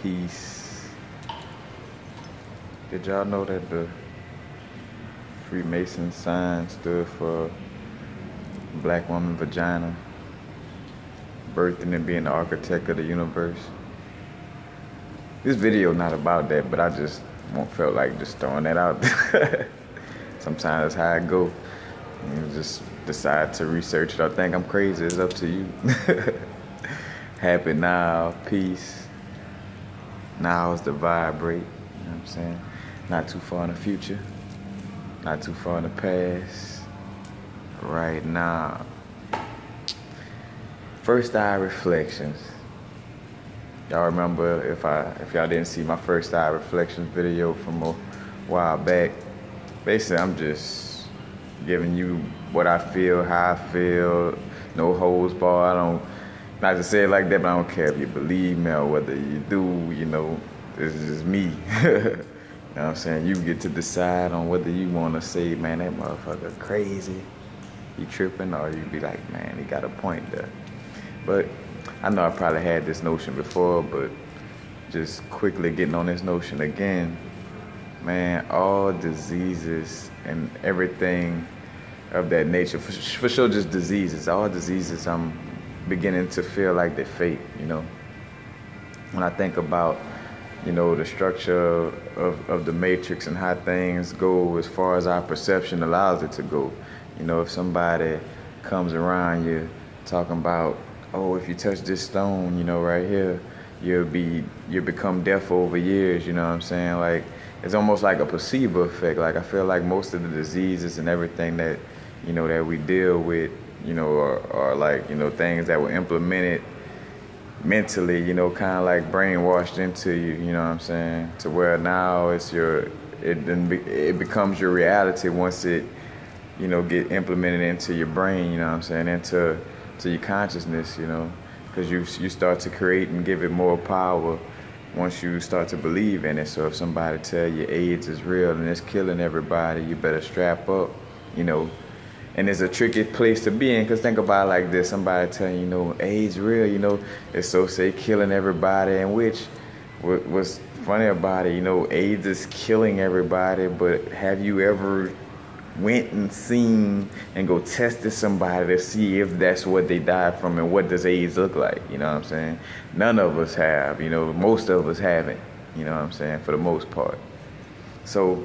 Peace. Did y'all know that the Freemason sign stood for black woman vagina, birthing and being the architect of the universe? This video not about that, but I just felt like just throwing that out there. Sometimes that's how I go. You just decide to research it. I think I'm crazy. It's up to you. Happy now, peace. Now is the vibrate. You know what I'm saying? Not too far in the future. Not too far in the past. Right now. First eye reflections. Y'all remember, if y'all didn't see my first eye reflections video from a while back, basically I'm just giving you what I feel, how I feel, no holds barred. I don't, not to say it like that, but I don't care if you believe me or whether you do, you know, this is just me. You know what I'm saying? You get to decide on whether you want to say, man, that motherfucker crazy, he tripping, or you be like, man, he got a point there. But I know I probably had this notion before, but just quickly getting on this notion again, man, all diseases and everything of that nature, for sure just diseases, all diseases I'm beginning to feel like they're fake, you know. When I think about, you know, the structure of the matrix and how things go as far as our perception allows it to go. You know, if somebody comes around you talking about, oh, if you touch this stone, you know, right here, you'll become deaf over years, you know what I'm saying? Like, it's almost like a placebo effect. Like, I feel like most of the diseases and everything that, you know, that we deal with, you know, are like, you know, things that were implemented mentally, you know, kind of like brainwashed into you, you know what I'm saying? To where now it becomes your reality once it, you know, get implemented into your brain, you know what I'm saying? Into your consciousness, you know, because you start to create and give it more power once you start to believe in it. So if somebody tell you AIDS is real and it's killing everybody, you better strap up, you know. And it's a tricky place to be in, because think about it like this: somebody telling you know, AIDS real, you know, it's so say killing everybody, and which what's funny about it, you know, AIDS is killing everybody, but have you ever went and seen and go tested somebody to see if that's what they died from, and what does AIDS look like? You know what I'm saying? None of us have, you know, most of us haven't, you know what I'm saying, for the most part. So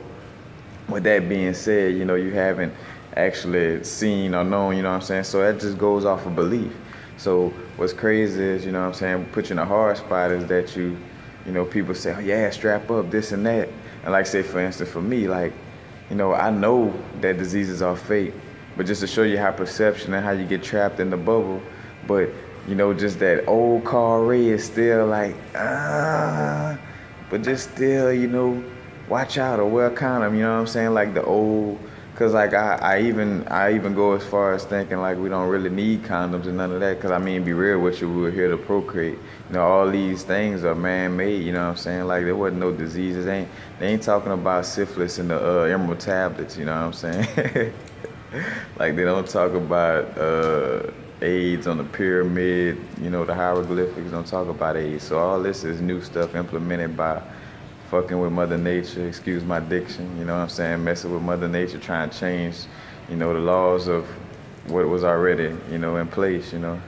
with that being said, you know, you haven't actually seen or known, you know what I'm saying? So that just goes off of belief. So what's crazy is, you know what I'm saying, put you in a hard spot is that you know, people say, oh yeah, strap up, this and that. And like, say for instance, for me, like, you know, I know that diseases are fake, but just to show you how perception and how you get trapped in the bubble, but, you know, just that old Carl Ray is still like, but just still, you know, watch out or wear a condom, you know what I'm saying? Like the old, cause like I even go as far as thinking like we don't really need condoms and none of that, cause I mean, be real with you, we were here to procreate. You know, all these things are man-made, you know what I'm saying? Like there wasn't no diseases. They ain't talking about syphilis in the Emerald tablets, you know what I'm saying? Like they don't talk about AIDS on the pyramid, you know, the hieroglyphics don't talk about AIDS. So all this is new stuff implemented by fucking with Mother Nature, excuse my diction, you know what I'm saying, messing with Mother Nature, trying to change, you know, the laws of what was already, you know, in place, you know,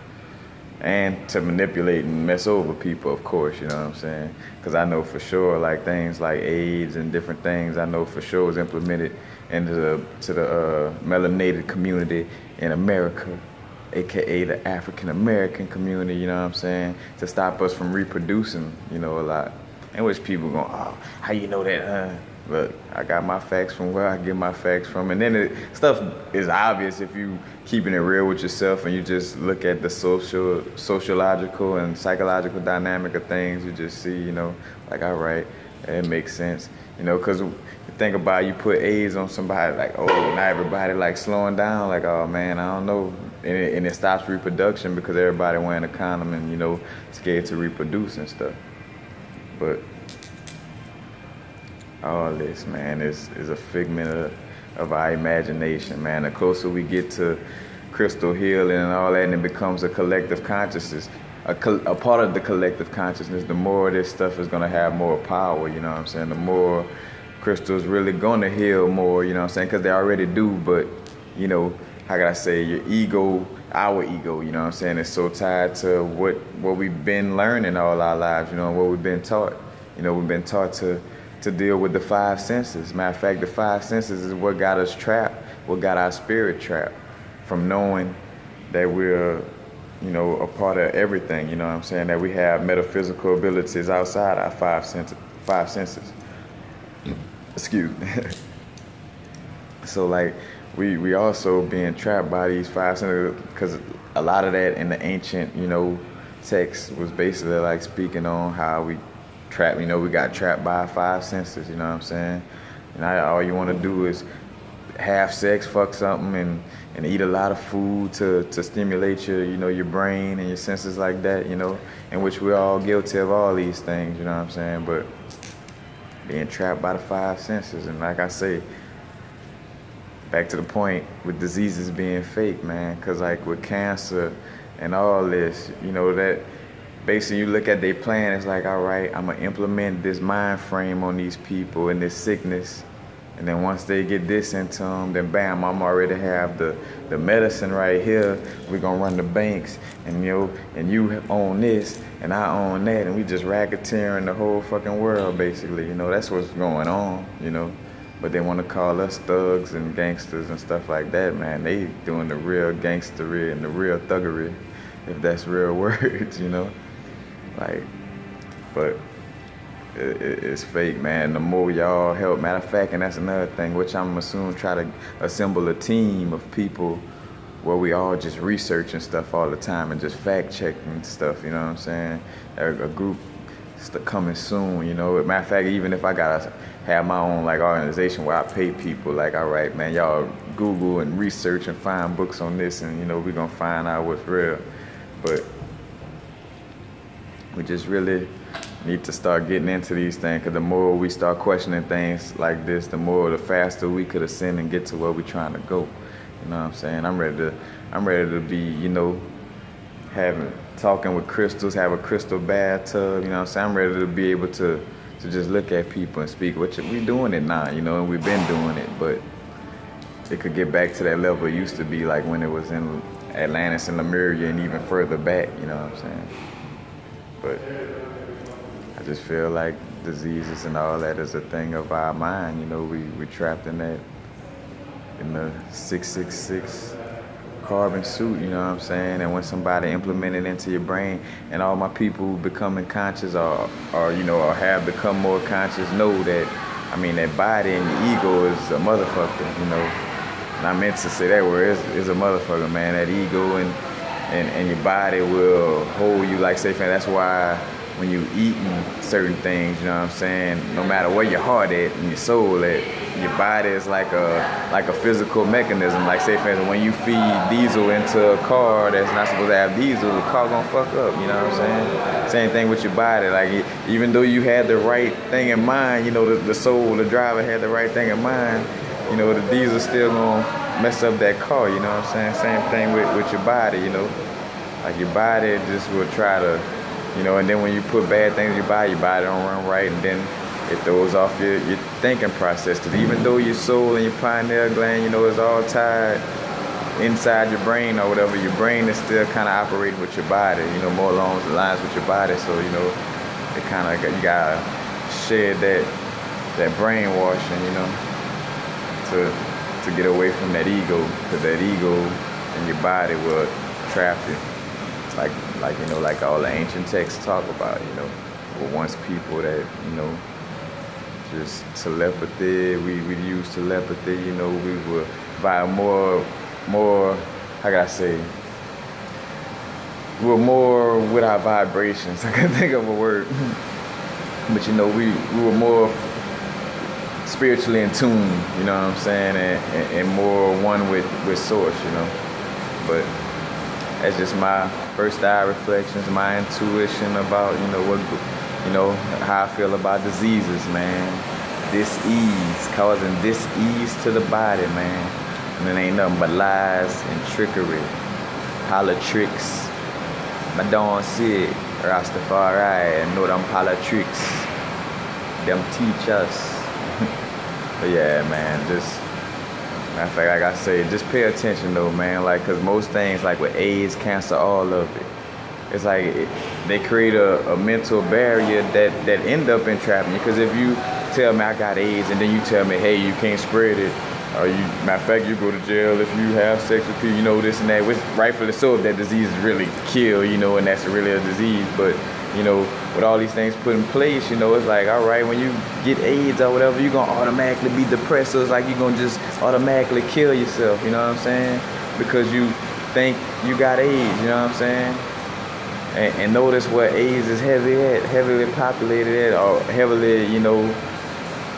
and to manipulate and mess over people, of course, you know what I'm saying, because I know for sure, like, things like AIDS and different things, I know for sure was implemented into the melanated community in America, aka the African American community, you know what I'm saying, to stop us from reproducing, you know, a lot. In which people go, oh, how you know that? Look, I got my facts from where I get my facts from. And then stuff is obvious if you keeping it real with yourself and you just look at the sociological and psychological dynamic of things. You just see, you know, like, all right, it makes sense. You know, because you think about it, you put AIDS on somebody, like, oh, now everybody like slowing down, like, oh man, I don't know. And it stops reproduction because everybody wearing a condom and, you know, scared to reproduce and stuff. But all this, man, is a figment of our imagination, man. The closer we get to crystal healing and all that, and it becomes a collective consciousness, a part of the collective consciousness, the more this stuff is gonna have more power. You know what I'm saying? The more crystals really gonna heal more. You know what I'm saying? Because they already do, but you know, how can I say, your ego, our ego, you know what I'm saying, is so tied to what we've been learning all our lives, you know, what we've been taught. You know, we've been taught to deal with the five senses. Matter of fact, the five senses is what got us trapped, what got our spirit trapped from knowing that we're, you know, a part of everything, you know what I'm saying, that we have metaphysical abilities outside our five senses. Excuse me. So like, we also being trapped by these five senses, because a lot of that in the ancient, you know, text was basically like speaking on how we trapped, you know, we got trapped by our five senses, you know what I'm saying? And all you want to do is have sex, fuck something, and eat a lot of food to stimulate your, you know, your brain and your senses like that, you know, in which we're all guilty of all these things, you know what I'm saying? But being trapped by the five senses, and like I say, back to the point with diseases being fake, man, because like with cancer and all this, you know, that basically you look at their plan, it's like, all right, I'm going to implement this mind frame on these people and this sickness. And then once they get this into them, then bam, I'm already have the medicine right here. We're going to run the banks, and, you know, and you own this and I own that. And we just racketeering the whole fucking world, basically. You know, that's what's going on, you know. But they want to call us thugs and gangsters and stuff like that, man. They doing the real gangstery and the real thuggery, if that's real words, you know. Like, but it's fake, man. The more y'all help, matter of fact, and that's another thing, which I'm assuming try to assemble a team of people where we all just researching stuff all the time and just fact checking stuff, you know what I'm saying? A group coming soon, you know. Matter of fact, even if I gotta have my own like organization where I pay people, like, all right, man, y'all Google and research and find books on this, and you know, we're gonna find out what's real. But we just really need to start getting into these things, because the more we start questioning things like this, the faster we could ascend and get to where we're trying to go. You know what I'm saying? I'm ready to be, you know, talking with crystals, have a crystal bathtub, you know what I'm saying? I'm ready to be able to just look at people and speak, which we're doing it now, you know, and we've been doing it, but it could get back to that level it used to be, like when it was in Atlantis and Lemuria and even further back, you know what I'm saying? But I just feel like diseases and all that is a thing of our mind, you know, we trapped in that, in the 666 carbon suit, you know what I'm saying? And when somebody implement it into your brain, and all my people becoming conscious or you know, or have become more conscious, know that, I mean, that body and your ego is a motherfucker, you know. And I meant to say that word, is a motherfucker, man. That ego and your body will hold you, like, say, that's why when you eating certain things, you know what I'm saying, no matter where your heart at and your soul at, your body is like a physical mechanism. Like, say for instance, when you feed diesel into a car that's not supposed to have diesel, the car gonna fuck up, you know what I'm saying? Same thing with your body. Like, even though you had the right thing in mind, you know, the soul, the driver had the right thing in mind, you know, the diesel still gonna mess up that car, you know what I'm saying? Same thing with your body, you know. Like, your body just will try to, you know, and then when you put bad things in your body don't run right, and then it throws off your thinking process. Because even though your soul and your pineal gland, you know, is all tied inside your brain or whatever, your brain is still kind of operating with your body, you know, more along the lines with your body. So, you know, it kind of, you gotta shed that brainwashing, you know, to get away from that ego, because that ego and your body will trap you. Like you know, like all the ancient texts talk about, you know, were once people that, you know, just telepathy, we use telepathy, you know, we were by more, how can I say, we were more with our vibrations. I can't think of a word, but you know, we were more spiritually in tune, you know what I'm saying, and more one with source, you know. But that's just my first eye reflections, my intuition about, you know, what, you know, how I feel about diseases, man. Dis-ease, causing dis-ease to the body, man. And it ain't nothing but lies and trickery, politics, I don't see it. Rastafari and know them politics. Them teach us. But yeah, man, just, matter of fact, like I say, just pay attention though, man. Like, cause most things, like with AIDS, cancer, all of it, it's like they create a mental barrier that end up entrapping you. Cause if you tell me I got AIDS and then you tell me, hey, you can't spread it, or you, matter of fact, you go to jail if you have sex with people, you know, this and that, which rightfully so if that disease is really kill, you know, and that's really a disease. But, you know, with all these things put in place, you know, it's like, all right, when you get AIDS or whatever, you're going to automatically be depressed. So it's like you're going to just automatically kill yourself, you know what I'm saying? Because you think you got AIDS, you know what I'm saying? And notice what AIDS is heavily populated at, or heavily, you know,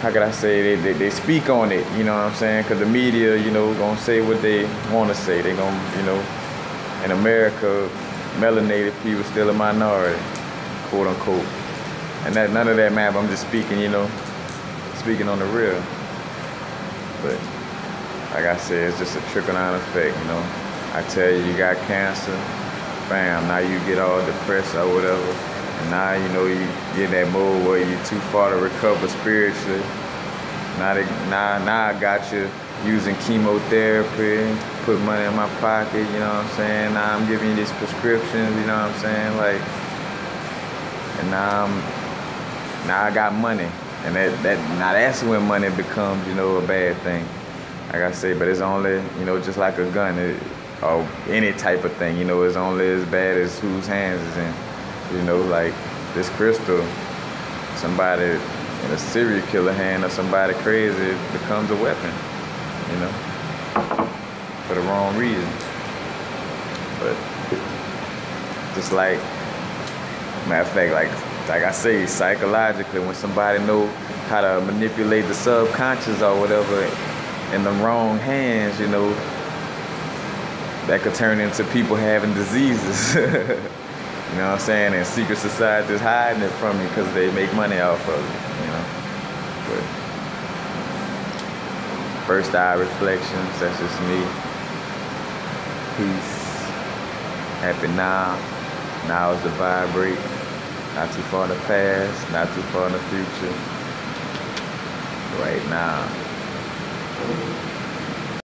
how could I say, they speak on it, you know what I'm saying? Because the media, you know, gonna say what they want to say. They gonna, you know, in America, melanated people still a minority, quote unquote. And that none of that matter. I'm just speaking, you know, speaking on the real. But like I said, it's just a trickle-down effect, you know. I tell you, you got cancer, bam, now you get all depressed or whatever. And now, you know, you get in that mode where you're too far to recover spiritually. Now I got you using chemotherapy, put money in my pocket, you know what I'm saying? Now I'm giving you these prescriptions, you know what I'm saying? Like, and now I got money. And now that's when money becomes, you know, a bad thing. Like I say, but it's only, you know, just like a gun or any type of thing, you know, it's only as bad as whose hands is in. You know, like this crystal, somebody in a serial killer hand or somebody crazy, it becomes a weapon, you know, for the wrong reason. But just like, matter of fact, like I say, psychologically, when somebody know how to manipulate the subconscious or whatever in the wrong hands, you know, that could turn into people having diseases. You know what I'm saying? And secret societies hiding it from you because they make money off of it, you know. But first eye reflections, that's just me. Peace. Happy now. Now is the vibrate. Not too far in the past, not too far in the future. Right now.